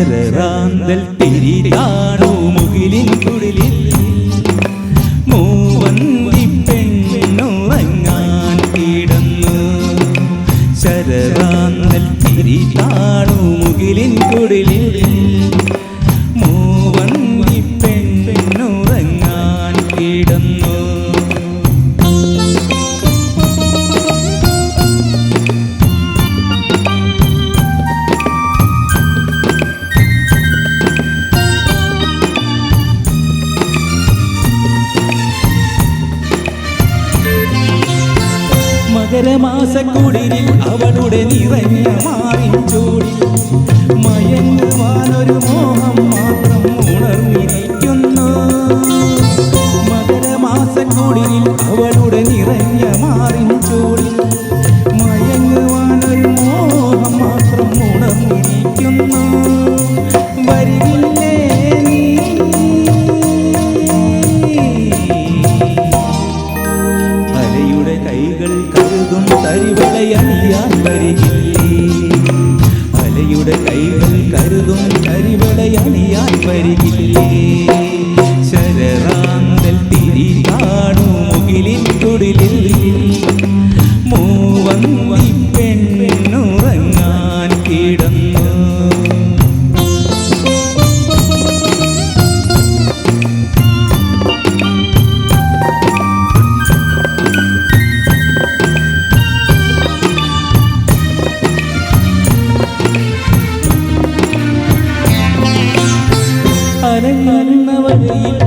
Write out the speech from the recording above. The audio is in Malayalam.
ശരറാന്തൽ തിരി കാണൂ മുകിലിൻ കുടിലിൽ മൂവന്തി പെണ്ണുറങ്ങാൻ കിടന്നു. ശരറാന്തൽ തിരി കാണൂ മുകിലിൻ കുടിലിൽ മൂവന്തി പെണ്ണുറങ്ങാൻ കിടന്നു. മകരമാസക്കുടിലിൽ അവളുടെ നിറഞ്ഞ മാറിൻ ചൂടിൽ മയങ്ങുവാനൊരു മോഹം മാത്രം ഉണർന്നിരിക്കുന്നു. മകരമാസക്കുടിലിൽ അവളുടെ നിറഞ്ഞ മാറിൻ ചൂടിൽ മയങ്ങുവാനൊരു മോഹം മാത്രം ഉണർന്നിരിക്കുന്നു. വരികില്ലേ നീ അലയുടെ കൈകൾ കരുതും തരിവളയണിയാൻ വരികില്ലേ. അലയുടെ കൈകൾ കരുതും തരിവളയണിയാൻ വരികില്ലേ. ശരറാന്തൽ തിരി കാണൂ മുകിലിൻ കുടിലിൽ മൂവന്തി പെണ്ണുറങ്ങാൻ കിടന്നു. അരങ്ങുന്ന വഴിയിൽ